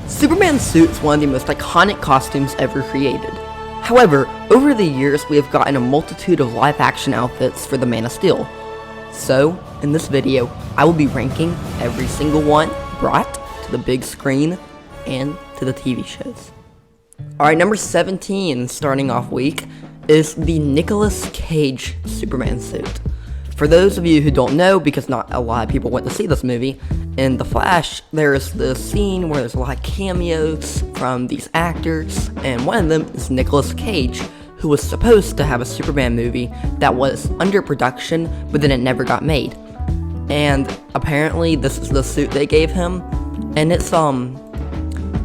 Superman's suit is one of the most iconic costumes ever created. However, over the years we have gotten a multitude of live-action outfits for the Man of Steel. So, in this video, I will be ranking every single one brought to the big screen and to the TV shows. Alright, number 17, starting off week, is the Nicolas Cage Superman suit. For those of you who don't know, because not a lot of people went to see this movie, in The Flash, there's the scene where there's a lot of cameos from these actors, and one of them is Nicolas Cage, who was supposed to have a Superman movie that was under production, but then it never got made. And apparently this is the suit they gave him, and it's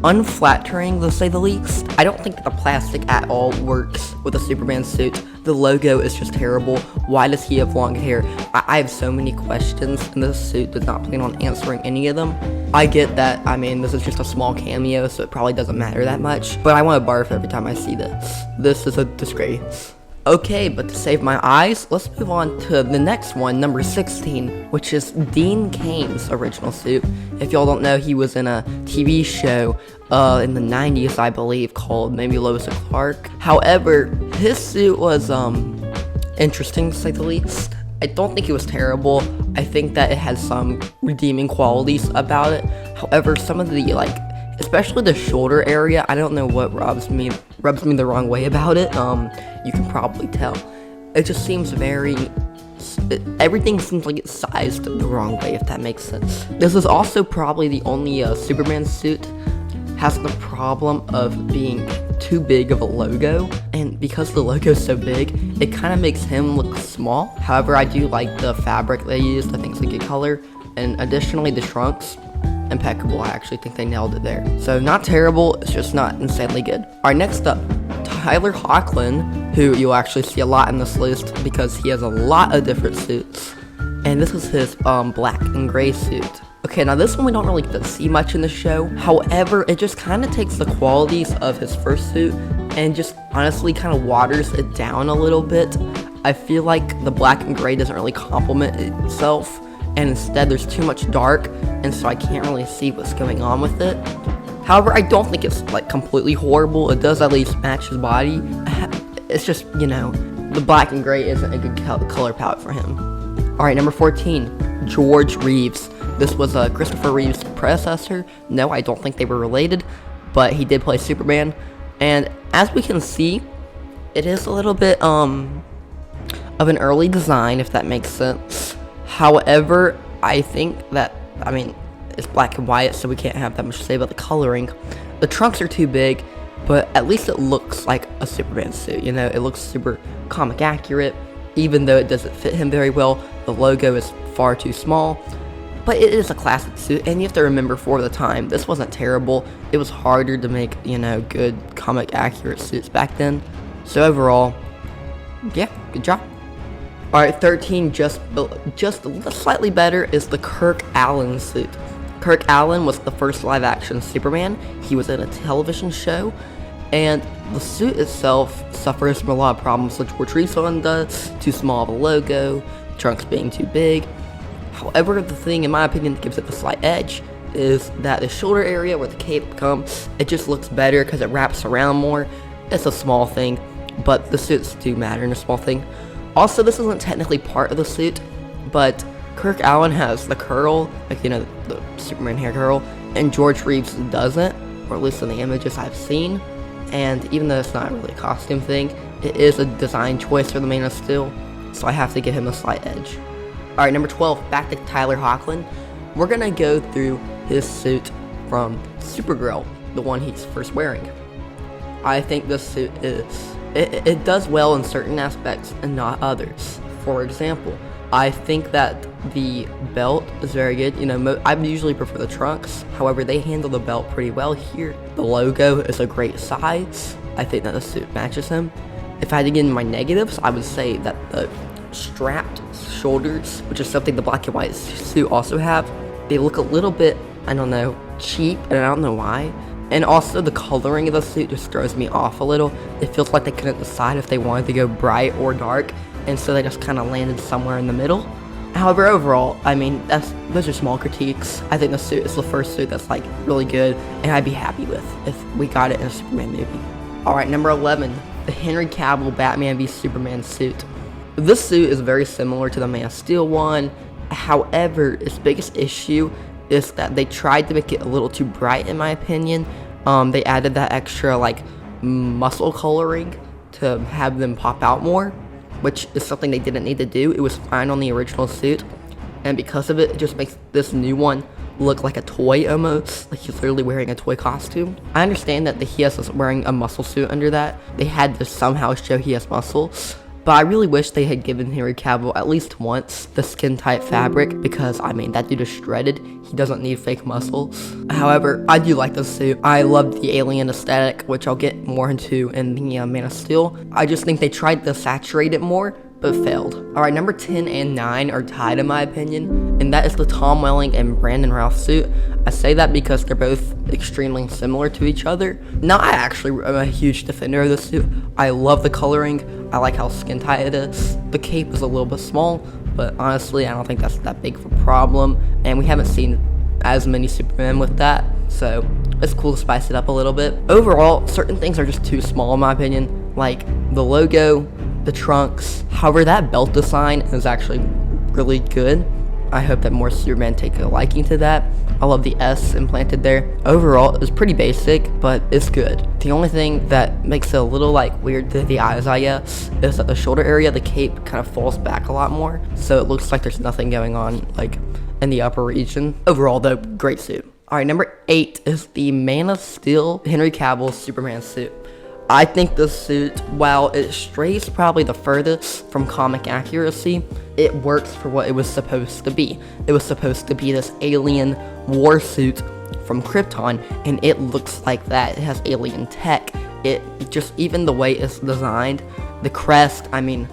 unflattering, to say the least. I don't think that the plastic at all works with a Superman suit. The logo is just terrible. Why does he have long hair? I have so many questions, and this suit does not plan on answering any of them. I get that, this is just a small cameo, so it probably doesn't matter that much, but I want to barf every time I see this. This is a disgrace. Okay, but to save my eyes, let's move on to the next one, number 16, which is Dean Cain's original suit. If y'all don't know, he was in a TV show in the 90s, I believe, called maybe Lois and Clark. However, his suit was interesting, to say the least. I don't think it was terrible. I think that it has some redeeming qualities about it. However, some of the, especially the shoulder area, I don't know what rubs me the wrong way about it. You can probably tell. It just seems everything seems like it's sized the wrong way, if that makes sense. This is also probably the only Superman suit has the problem of being too big of a logo, and because the logo is so big, it kind of makes him look small. However, I do like the fabric they used. I think it's a good color, and additionally the trunks, impeccable. I actually think they nailed it there. So not terrible, it's just not insanely good. Alright, next up, Tyler Hoechlin, who you'll actually see a lot in this list because he has a lot of different suits, and this is his black and gray suit. Okay, now this one we don't really get to see much in the show. However, it just kind of takes the qualities of his first suit and just honestly kind of waters it down a little bit. I feel like the black and gray doesn't really complement itself, and instead there's too much dark, and so I can't really see what's going on with it. However, I don't think it's completely horrible. It does at least match his body. It's just, the black and gray isn't a good color palette for him. Alright, number 14, George Reeves. This was Christopher Reeve's predecessor. No, I don't think they were related, but he did play Superman. And as we can see, it is a little bit of an early design, if that makes sense. However, I think that, it's black and white, so we can't have that much to say about the coloring. The trunks are too big, but at least it looks like a Superman suit, It looks super comic accurate, even though it doesn't fit him very well. The logo is far too small. But it is a classic suit, and you have to remember, for the time, this wasn't terrible. It was harder to make, good comic accurate suits back then. So overall, yeah, good job. Alright, 13, just slightly better, is the Kirk Alyn suit. Kirk Alyn was the first live-action Superman. He was in a television show, and the suit itself suffers from a lot of problems like George Reeves does. Too small of a logo, trunks being too big. However, the thing, in my opinion, that gives it the slight edge is that the shoulder area where the cape comes, it just looks better because it wraps around more. It's a small thing, but the suits do matter in a small thing. Also, this isn't technically part of the suit, but Kirk Alyn has the curl, the Superman hair curl, and George Reeves doesn't, or at least in the images I've seen. And even though it's not really a costume thing, it is a design choice for the Man of Steel, so I have to give him a slight edge. Alright, number 12, back to Tyler Hoechlin. We're gonna go through his suit from Supergirl, the one he's first wearing. I think this suit it does well in certain aspects and not others. For example, I think that the belt is very good. I usually prefer the trunks. However, they handle the belt pretty well here. The logo is a great size. I think that the suit matches him. If I had to get into my negatives, I would say that the strapped shoulders, which is something the black and white suit also have, they look a little bit, cheap, and I don't know why. And also the coloring of the suit just throws me off a little. It feels like they couldn't decide if they wanted to go bright or dark, and so they just kind of landed somewhere in the middle. However, overall, I mean, those are small critiques. I think the suit is the first suit that's like really good, and I'd be happy with if we got it in a Superman movie. Alright, number 11, the Henry Cavill Batman v Superman suit. This suit is very similar to the Man of Steel one. However, its biggest issue is that they tried to make it a little too bright, in my opinion. They added that extra like muscle coloring to have them pop out more, which is something they didn't need to do. It was fine on the original suit, and because of it, it just makes this new one look like a toy almost, like he's literally wearing a toy costume. I understand that he is wearing a muscle suit under that. They had to somehow show he has muscle, but I really wish they had given Henry Cavill at least once the skin tight fabric, because I mean, that dude is shredded. He doesn't need fake muscle. However, I do like this suit. I love the alien aesthetic, which I'll get more into in the Man of Steel. I just think they tried to saturate it more, but failed. Alright, number 10 and 9 are tied in my opinion, and that is the Tom Welling and Brandon Routh suit. I say that because they're both extremely similar to each other. Now, I actually am a huge defender of this suit. I love the coloring. I like how skin tight it is. The cape is a little bit small, but honestly, I don't think that's that big of a problem, and we haven't seen as many Supermen with that, so it's cool to spice it up a little bit. Overall, certain things are just too small in my opinion, like the logo, the trunks. However, that belt design is actually really good. I hope that more Supermen take a liking to that. I love the S implanted there. Overall, it's pretty basic, but it's good. The only thing that makes it a little like weird to the eyes, I guess, is that the shoulder area, the cape kind of falls back a lot more, so it looks like there's nothing going on like in the upper region. Overall though, great suit. Alright, number 8 is the Man of Steel Henry Cavill Superman suit. I think this suit, while it strays probably the furthest from comic accuracy, it works for what it was supposed to be. It was supposed to be this alien war suit from Krypton, and it looks like that. It has alien tech. It just, even the way it's designed, the crest, I mean,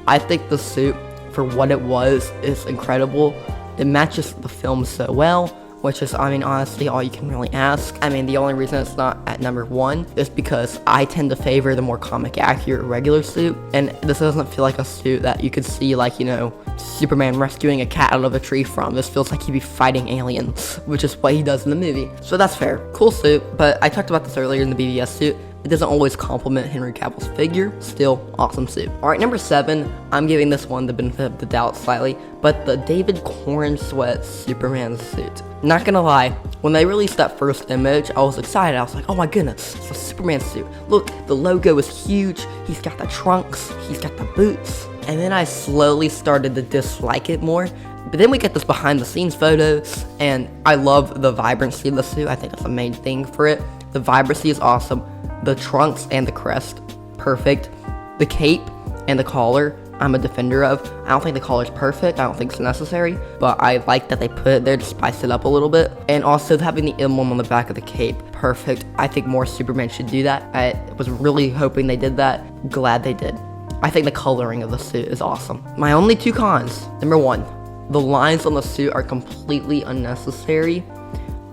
I think the suit, for what it was, is incredible. It matches the film so well, which is, I mean, honestly, all you can really ask. I mean, the only reason it's not at number 1 is because I tend to favor the more comic accurate regular suit, and this doesn't feel like a suit that you could see, like, you know, Superman rescuing a cat out of a tree from. This feels like he'd be fighting aliens, which is what he does in the movie. So that's fair. Cool suit, but I talked about this earlier in the BVS suit. It doesn't always complement Henry Cavill's figure. Still, awesome suit. Alright, number 7, I'm giving this one the benefit of the doubt slightly, but the David Corenswet Superman suit. Not gonna lie, when they released that first image, I was excited. I was like, oh my goodness, it's a Superman suit. Look, the logo is huge. He's got the trunks, he's got the boots. And then I slowly started to dislike it more. But then we get this behind the scenes photo, and I love the vibrancy of the suit. I think that's the main thing for it. The vibrancy is awesome. The trunks and the crest, perfect. The cape and the collar, I'm a defender of. I don't think the collar's perfect. I don't think it's necessary, but I like that they put it there to spice it up a little bit. And also having the emblem on the back of the cape, perfect. I think more Superman should do that. I was really hoping they did that. Glad they did. I think the coloring of the suit is awesome. My only 2 cons. Number 1, the lines on the suit are completely unnecessary.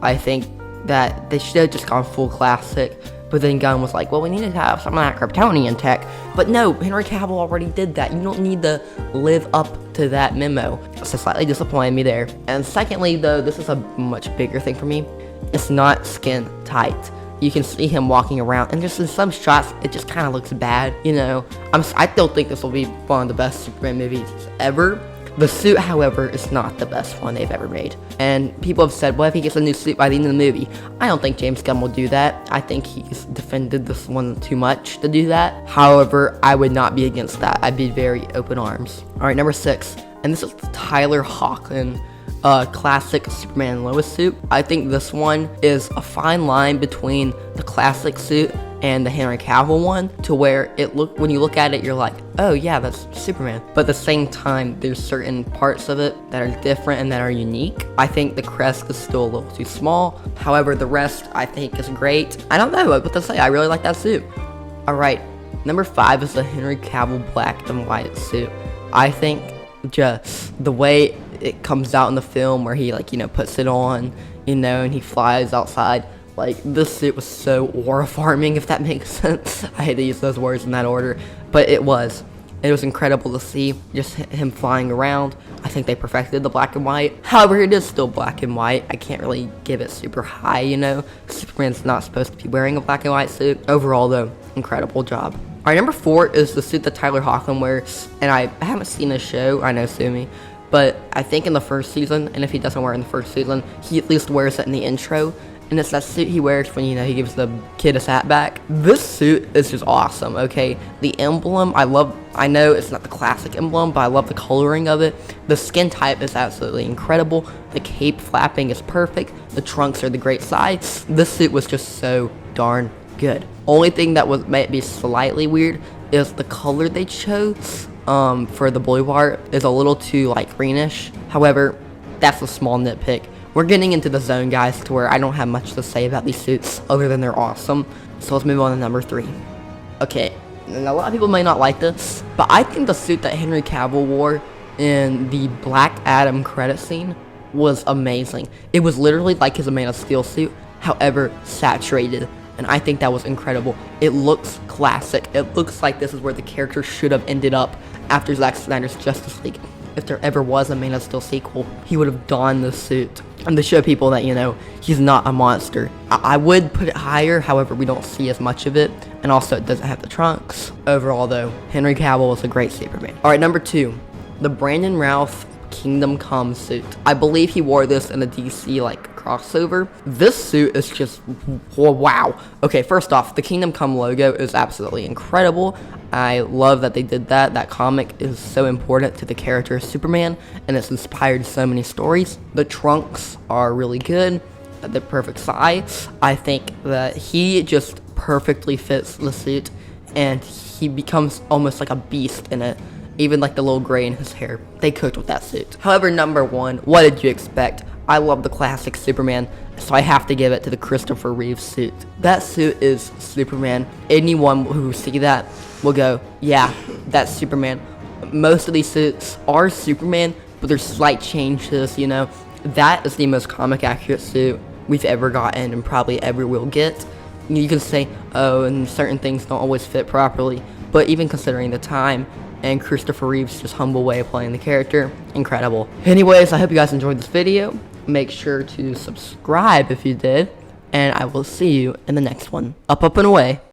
I think that they should have just gone full classic. But then Gunn was like, well, we need to have some of that Kryptonian tech. But no, Henry Cavill already did that. You don't need to live up to that memo. So slightly disappointed me there. And secondly, though, this is a much bigger thing for me. It's not skin tight. You can see him walking around, and just in some shots, it just kind of looks bad, you know. I still think this will be one of the best Superman movies ever. The suit, however, is not the best one they've ever made. And people have said, what if he gets a new suit by the end of the movie? I don't think James Gunn will do that. I think he's defended this one too much to do that. However, I would not be against that. I'd be very open arms. Alright, number 6. And this is the Tyler Hoechlin classic Superman and Lois suit. I think this one is a fine line between the classic suit and the Henry Cavill one, to where when you look at it, you're like, oh yeah, that's Superman. But at the same time, there's certain parts of it that are different and that are unique. I think the crest is still a little too small. However, the rest I think is great. I don't know what to say. I really like that suit. Alright, number 5 is the Henry Cavill black and white suit. I think just the way it comes out in the film, where he, like, you know, puts it on, you know, and he flies outside. Like, this suit was so aura farming, if that makes sense. I hate to use those words in that order, but it was. It was incredible to see just him flying around. I think they perfected the black and white. However, it is still black and white. I can't really give it super high, you know. Superman's not supposed to be wearing a black and white suit. Overall, though, incredible job. All right, number 4 is the suit that Tyler Hoechlin wears, and I haven't seen the show. I know, sue me. But I think in the first season, and if he doesn't wear it in the first season, he at least wears it in the intro. And it's that suit he wears when, you know, he gives the kid his hat back. This suit is just awesome, okay? The emblem, I know it's not the classic emblem, but I love the coloring of it. The skin type is absolutely incredible. The cape flapping is perfect. The trunks are the great size. This suit was just so darn good. Only thing that was might be slightly weird is the color they chose for the blue part is a little too, like, greenish. However, that's a small nitpick. We're getting into the zone, guys, to where I don't have much to say about these suits other than they're awesome. So let's move on to number 3. Okay, and a lot of people may not like this, but I think the suit that Henry Cavill wore in the Black Adam credit scene was amazing. It was literally like his Man of Steel suit, however saturated, and I think that was incredible. It looks classic. It looks like this is where the character should have ended up after Zack Snyder's Justice League. If there ever was a Man of Steel sequel, he would have donned this suit. And to show people that, you know, he's not a monster. I would put it higher, however, we don't see as much of it. And also, it doesn't have the trunks. Overall, though, Henry Cavill was a great Superman. Alright, number 2. The Brandon Routh Kingdom Come suit. I believe he wore this in a DC, like, crossover. This suit is just, wow. Okay, first off, the Kingdom Come logo is absolutely incredible. I love that they did that. That comic is so important to the character of Superman, and it's inspired so many stories. The trunks are really good, the perfect size. I think that he just perfectly fits the suit, and he becomes almost like a beast in it. Even like the little gray in his hair. They cooked with that suit. However, number 1, what did you expect? I love the classic Superman, so I have to give it to the Christopher Reeve suit. That suit is Superman. Anyone who see that will go, yeah, that's Superman. Most of these suits are Superman, but there's slight changes, you know. That is the most comic accurate suit we've ever gotten and probably ever will get. You can say, oh, and certain things don't always fit properly, but even considering the time, and Christopher Reeve's just humble way of playing the character, incredible. Anyways, I hope you guys enjoyed this video. Make sure to subscribe if you did, and I will see you in the next one. Up, and away.